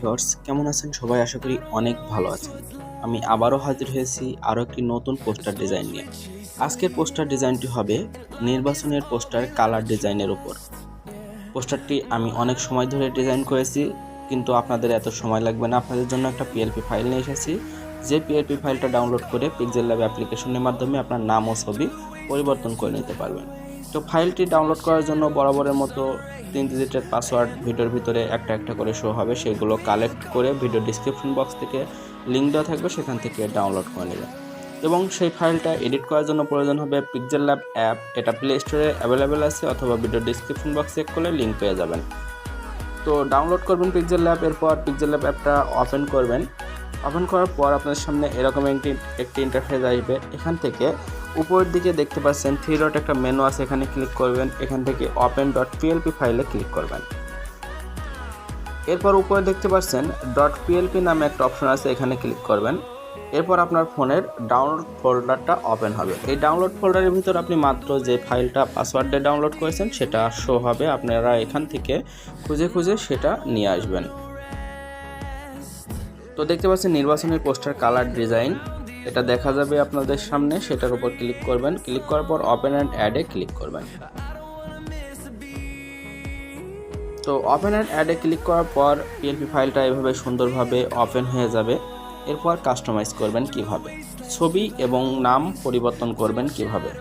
Viewers, কেমন আছেন সবাই? আশা করি অনেক ভালো আছেন। আমি আবারও হাজির হয়েছি আরও একটি নতুন পোস্টার ডিজাইন নিয়ে। আজকের পোস্টার ডিজাইনটি হবে নির্বাচনের পোস্টার কালার ডিজাইনের উপর। পোস্টারটি আমি অনেক সময় ধরে ডিজাইন করেছি, কিন্তু আপনাদের এত সময় লাগবে না। আপনাদের জন্য একটা পিএলপি ফাইল নিয়ে এসেছি। যে পিএলপি ফাইলটা ডাউনলোড করে পিক্সেল অ্যাপ্লিকেশনের মাধ্যমে আপনার নাম ও ছবি পরিবর্তন করে নিতে পারবেন। তো ফাইলটি ডাউনলোড করার জন্য বরাবরের মতো 3 ডিজিটের পাসওয়ার্ড ভিডিওর ভিতরে একটা করে শো হবে। সেগুলো কালেক্ট করে ভিডিও ডিসক্রিপশন বক্স থেকে লিঙ্ক দেওয়া থাকবে, সেখান থেকে ডাউনলোড করে নেবেন। এবং সেই ফাইলটা এডিট করার জন্য প্রয়োজন হবে পিক্সেলল্যাব অ্যাপ। এটা প্লে স্টোরে অ্যাভেলেবেল আছে, অথবা ভিডিও ডিসক্রিপশন বক্স চেক করলে লিঙ্ক পেয়ে যাবেন। তো ডাউনলোড করবেন পিক্সেলল্যাব, এরপর পিক্সেলল্যাব অ্যাপটা ওপেন করবেন। ওপেন করার পর আপনার সামনে এরকম একটি ইন্টারফেস আসবে। এখান থেকে উপরের দিকে দেখতে পাচ্ছেন 3 ডট একটা মেনু আছে, এখানে ক্লিক করবেন। এখান থেকে open.plp ফাইলে ক্লিক করবেন। এরপর উপরে দেখতে পাচ্ছেন .plp নামে একটা অপশন আছে, এখানে ক্লিক করবেন। এরপর আপনার ফোনের ডাউনলোড ফোল্ডারটা ওপেন হবে। এই ডাউনলোড ফোল্ডারের ভিতর আপনি মাত্র যে ফাইলটা পাসওয়ার্ড দিয়ে ডাউনলোড করেছেন সেটা শো হবে। আপনারা এখান থেকে খুঁজে সেটা নিয়ে আসবেন। তো দেখতে পাচ্ছেন নির্বাচনের পোস্টার কালার ডিজাইন, এটা দেখা যাবে আপনাদের সামনে। সেটার উপর ক্লিক করবেন। ক্লিক করার পর ওপেন অ্যান্ড অ্যাডে ক্লিক করবেন। তো ওপেন অ্যান্ড অ্যাডে ক্লিক করার পর পিএলপি ফাইলটা এভাবে সুন্দরভাবে ওপেন হয়ে যাবে। এরপর কাস্টমাইজ করবেন কিভাবে, ছবি এবং নাম পরিবর্তন করবেন কিভাবে।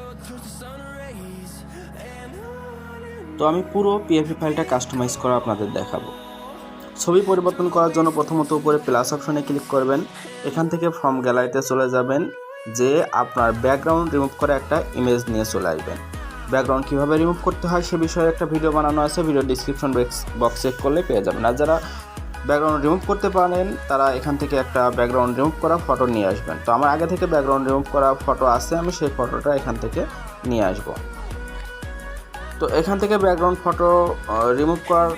তো আমি পুরো পিএলপি ফাইলটা কাস্টমাইজ করা আপনাদের দেখাবো। ছবি পরিবর্তন করার জন্য প্রথমত উপরে প্লাস অপশনে ক্লিক করবেন। এখান থেকে ফ্রম গ্যালারিতে চলে যাবেন, যে আপনার ব্যাকগ্রাউন্ড রিমুভ করে একটা ইমেজ নিয়ে চলে আসবেন। ব্যাকগ্রাউন্ড কীভাবে রিমুভ করতে হয় সে বিষয়ে একটা ভিডিও বানানো আছে, ভিডিও ডিসক্রিপশন বক্স চেক করলে পেয়ে যাবেন। আর যারা ব্যাকগ্রাউন্ড রিমুভ করতে পারেন তারা এখান থেকে একটা ব্যাকগ্রাউন্ড রিমুভ করা ফটো নিয়ে আসবেন। তো আমার আগে থেকে ব্যাকগ্রাউন্ড রিমুভ করা ফটো আছে, আমি সেই ফটোটা এখান থেকে নিয়ে আসব। তো এখান থেকে ব্যাকগ্রাউন্ড ফটো রিমুভ করার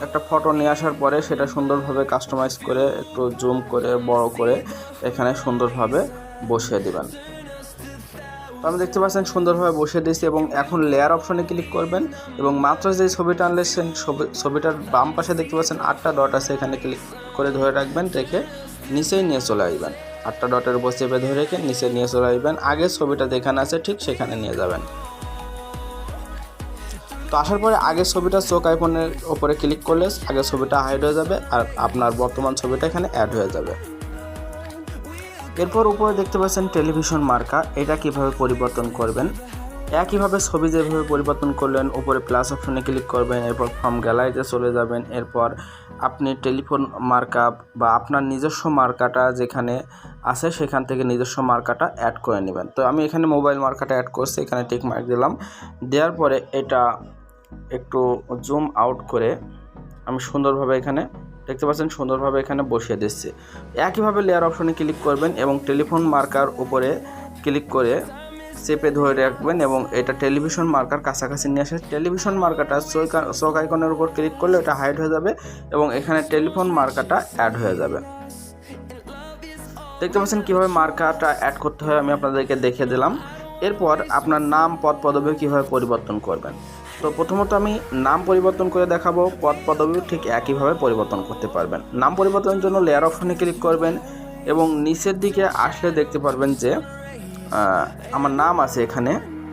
একটা ফটো নিয়ে আসার পরে সেটা সুন্দরভাবে কাস্টমাইজ করে একটু জুম করে বড় করে এখানে সুন্দরভাবে বসিয়ে দেবেন। তো আমি দেখতে পাচ্ছেন সুন্দরভাবে বসিয়ে দিয়েছি। এবং এখন লেয়ার অপশনে ক্লিক করবেন এবং মাত্র যে ছবিটা আনলেন ছবিটার বাম পাশে দেখতে পাচ্ছেন 8টা ডট আছে, এখানে ক্লিক করে ধরে রাখবেন, রেখে নিচেই নিয়ে চলে আসবেন। 8টা ডটের উপর চেপে ধরে রেখে নিচে নিয়ে চলে আসবেন। আগে ছবিটা যেখানে আছে ঠিক সেখানে নিয়ে যাবেন। তো আসার পরে আগের ছবিটা চোখ আইকনের উপরে ক্লিক করলে আগের ছবিটা হাইড হয়ে যাবে, আর আপনার বর্তমান ছবিটা এখানে অ্যাড হয়ে যাবে। এরপর উপরে দেখতে পাচ্ছেন টেলিভিশন মার্কা, এটা কিভাবে পরিবর্তন করবেন। একইভাবে ছবি যেভাবে পরিবর্তন করলেন, উপরে প্লাস অপশনে ক্লিক করবেন। এরপর ফ্রম গ্যালারিতে চলে যাবেন। এরপর আপনি টেলিফোন মার্কা বা আপনার নিজস্ব মার্কাটা যেখানে আছে সেখান থেকে নিজস্ব মার্কাটা অ্যাড করে নেবেন। তো আমি এখানে মোবাইল মার্কাটা অ্যাড করছি, এখানে টিক মার্ক দিলাম। দেওয়ার পরে এটা একটু জুম আউট করে আমি সুন্দরভাবে এখানে দেখতে পাচ্ছেন সুন্দরভাবে এখানে বসিয়ে দিচ্ছি। একইভাবে লেয়ার অপশনে ক্লিক করবেন এবং টেলিফোন মার্কার উপরে ক্লিক করে চেপে ধরে রাখবেন এবং এটা টেলিভিশন মার্কার কাছাকাছি নিয়ে আসে। টেলিভিশন মার্কাটা চোখ আইকনের উপর ক্লিক করলে এটা হাইড হয়ে যাবে এবং এখানে টেলিফোন মার্কাটা অ্যাড হয়ে যাবে। দেখতে পাচ্ছেন কীভাবে মার্কাটা অ্যাড করতে হয় আমি আপনাদেরকে দেখিয়ে দিলাম। এরপর আপনার নাম পদ পদবি কীভাবে পরিবর্তন করবেন। তো প্রথমত আমি নাম পরিবর্তন করে দেখাবো, পদ পদবিও ঠিক একইভাবে পরিবর্তন করতে পারবেন। নাম পরিবর্তনের জন্য লেয়ার অপশনে ক্লিক করবেন এবং নিচের দিকে আসলে দেখতে পারবেন যে আমার নাম আছে এখানে।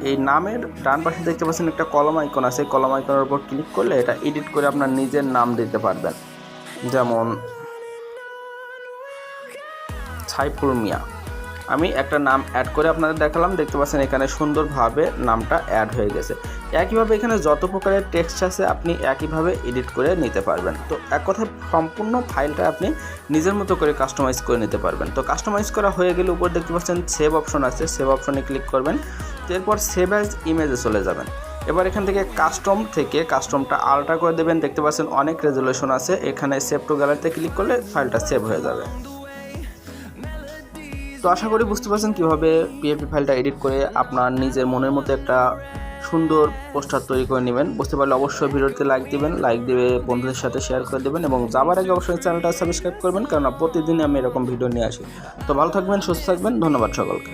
এই নামের ডান পাশে দেখতে পাচ্ছেন একটা কলম আইকন আছে, কলম আইকনের উপর ক্লিক করলে এটা এডিট করে আপনার নিজের নাম দিতে পারবেন। যেমন সাইফুল মিয়া, আমি একটা নাম অ্যাড করে আপনাদের দেখালাম। দেখতে পাচ্ছেন এখানে সুন্দরভাবে নামটা অ্যাড হয়ে গেছে। একইভাবে এখানে যত প্রকারের টেক্সট আছে আপনি একইভাবে এডিট করে নিতে পারবেন। তো এক কথায় সম্পূর্ণ ফাইলটা আপনি নিজের মতো করে কাস্টমাইজ করে নিতে পারবেন। তো কাস্টমাইজ করা হয়ে গেলে উপর দেখতে পাচ্ছেন সেভ অপশন আছে, সেভ অপশনে ক্লিক করবেন। এরপর সেভ অ্যাজ ইমেজে চলে যাবেন। এবার এখান থেকে কাস্টমটা আলট্রা করে দেবেন। দেখতে পাচ্ছেন অনেক রেজুলেশন আছে, এখানে সেভ টু গ্যালারিতে ক্লিক করলে ফাইলটা সেভ হয়ে যাবে। তো আশা করি বুঝতে পারছেন কীভাবে পিএলপি ফাইলটা এডিট করে আপনার নিজের মনের মতো একটা সুন্দর পোস্টার তৈরি করে নেবেন। বুঝতে পারলে অবশ্যই ভিডিওতে লাইক দিবেন, লাইক দিয়ে বন্ধুদের সাথে শেয়ার করে দেবেন এবং যাবার আগে অবশ্যই চ্যানেলটা সাবস্ক্রাইব করবেন, কারণ প্রতিদিনই আমি এরকম ভিডিও নিয়ে আসি। তো ভালো থাকবেন, সুস্থ থাকবেন, ধন্যবাদ সকলকে।